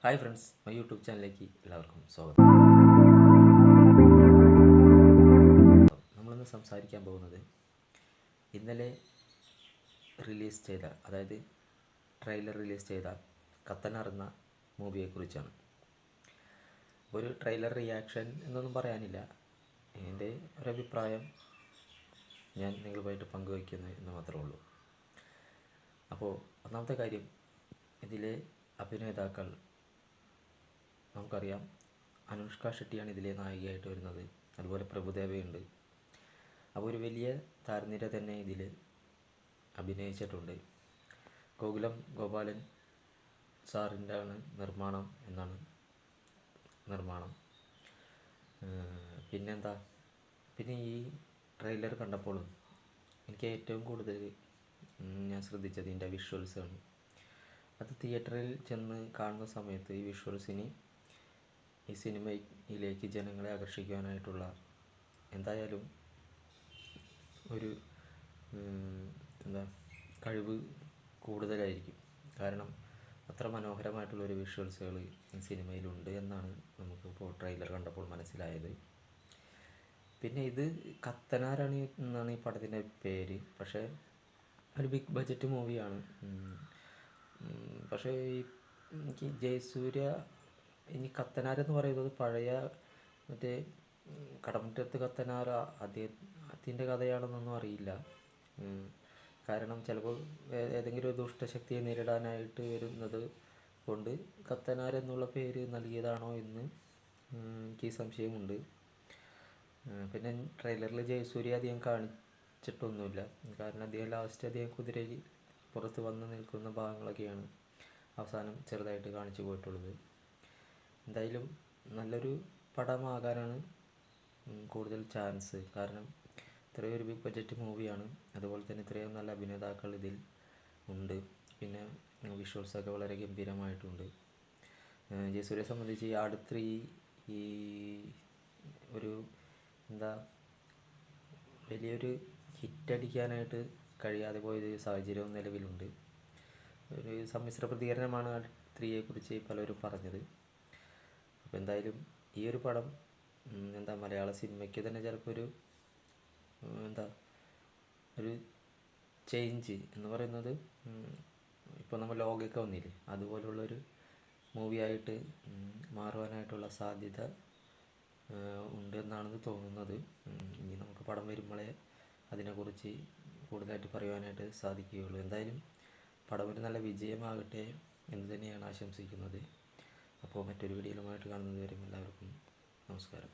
Hi friends, my YouTube ചാനലിലേക്ക് എല്ലാവർക്കും സ്വാഗതം. നമ്മളിന്ന് സംസാരിക്കാൻ പോകുന്നത് ഇന്നലെ റിലീസ് ചെയ്ത, അതായത് ട്രെയിലർ റിലീസ് ചെയ്ത കത്തനാർ എന്ന മൂവിയെക്കുറിച്ചാണ്. ഒരു ട്രെയിലർ റിയാക്ഷൻ എന്നൊന്നും പറയാനില്ല, എൻ്റെ ഒരഭിപ്രായം ഞാൻ നിങ്ങളുമായിട്ട് പങ്കുവയ്ക്കുന്നു എന്ന് മാത്രമേ ഉള്ളൂ. അപ്പോൾ ഒന്നാമത്തെ കാര്യം, ഇതിലെ അഭിനേതാക്കൾ നമുക്കറിയാം. അനുഷ്ക ഷെട്ടിയാണ് ഇതിലെ നായികയായിട്ട് വരുന്നത്. അതുപോലെ പ്രഭുദേവയുണ്ട്. അപ്പോൾ ഒരു വലിയ താരനിര തന്നെ ഇതിൽ അഭിനയിച്ചിട്ടുണ്ട്. ഗോകുലം ഗോപാലൻ സാറിൻ്റെ ആണ് നിർമ്മാണം. പിന്നെന്താ, പിന്നെ ഈ ട്രെയിലർ കണ്ടപ്പോൾ എനിക്ക് ഏറ്റവും കൂടുതൽ ഞാൻ ശ്രദ്ധിച്ചത് ഇതിൻ്റെ വിഷ്വൽസാണ്. അത് തിയേറ്ററിൽ ചെന്ന് കാണുന്ന സമയത്ത് ഈ വിഷ്വൽസിന് ഈ സിനിമയിലേക്ക് ജനങ്ങളെ ആകർഷിക്കാനായിട്ടുള്ള എന്തായാലും ഒരു കഴിവ് കൂടുതലായിരിക്കും. കാരണം അത്ര മനോഹരമായിട്ടുള്ളൊരു വിഷ്വൽസുകൾ ഈ സിനിമയിലുണ്ട് എന്നാണ് നമുക്കിപ്പോൾ ട്രെയിലർ കണ്ടപ്പോൾ മനസ്സിലായത്. പിന്നെ ഇത് കത്തനാരാണ് എന്നാണ് ഈ പടത്തിൻ്റെ പേര്. പക്ഷേ ഒരു ബിഗ് ബഡ്ജറ്റ് മൂവിയാണ്. പക്ഷേ എനിക്ക് ജയസൂര്യ, ഇനി കത്തനാരെന്ന് പറയുന്നത് പഴയ മറ്റേ കടമുറ്റത്ത് കത്തനാർ അദ്ദേഹത്തിൻ്റെ കഥയാണെന്നൊന്നും അറിയില്ല. കാരണം ചിലപ്പോൾ ഏതെങ്കിലും ഒരു ദുഷ്ടശക്തിയെ നേരിടാനായിട്ട് വരുന്നത് കൊണ്ട് കത്തനാരെന്നുള്ള പേര് നൽകിയതാണോ എന്ന് എനിക്ക് സംശയമുണ്ട്. പിന്നെ ട്രെയിലറിൽ ജയസൂര്യ അധികം കാണിച്ചിട്ടൊന്നുമില്ല. കാരണം അദ്ദേഹം കുതിരയിൽ പുറത്ത് വന്ന് നിൽക്കുന്ന ഭാഗങ്ങളൊക്കെയാണ് അവസാനം ചെറുതായിട്ട് കാണിച്ചു പോയിട്ടുള്ളത്. എന്തായാലും നല്ലൊരു പടമാകാനാണ് കൂടുതൽ ചാൻസ്. കാരണം ഇത്രയും ഒരു ബിഗ് ബഡ്ജറ്റ് മൂവിയാണ്. അതുപോലെ തന്നെ ഇത്രയും നല്ല അഭിനേതാക്കൾ ഇതിൽ ഉണ്ട്. പിന്നെ വിഷ്വൽസൊക്കെ വളരെ ഗംഭീരമായിട്ടുണ്ട്. ജയസൂര്യയെ സംബന്ധിച്ച് ഈ ആട് 3 ഈ ഒരു വലിയൊരു ഹിറ്റടിക്കാനായിട്ട് കഴിയാതെ പോയൊരു സാഹചര്യവും നിലവിലുണ്ട്. ഒരു സമ്മിശ്ര പ്രതികരണമാണ് ആട് 3യെക്കുറിച്ച് പലരും പറഞ്ഞത്. അപ്പോൾ എന്തായാലും ഈ ഒരു പടം മലയാള സിനിമയ്ക്ക് തന്നെ ചിലപ്പോൾ ഒരു ചേഞ്ച് എന്ന് പറയുന്നത്, ഇപ്പോൾ നമ്മൾ ലോകമൊക്കെ വന്നില്ലേ, അതുപോലുള്ളൊരു മൂവിയായിട്ട് മാറുവാനായിട്ടുള്ള സാധ്യത ഉണ്ട് എന്നാണ് തോന്നുന്നത്. ഇനി നമുക്ക് പടം വരുമ്പോഴേ അതിനെക്കുറിച്ച് കൂടുതലായിട്ട് പറയുവാനായിട്ട് സാധിക്കുകയുള്ളൂ. എന്തായാലും പടം ഒരു നല്ല വിജയമാകട്ടെ എന്ന് തന്നെയാണ് ആശംസിക്കുന്നത്. അപ്പോൾ മറ്റൊരു വീഡിയോയിലുമായിട്ട് കാണുന്നത് വരെ എല്ലാവർക്കും നമസ്കാരം.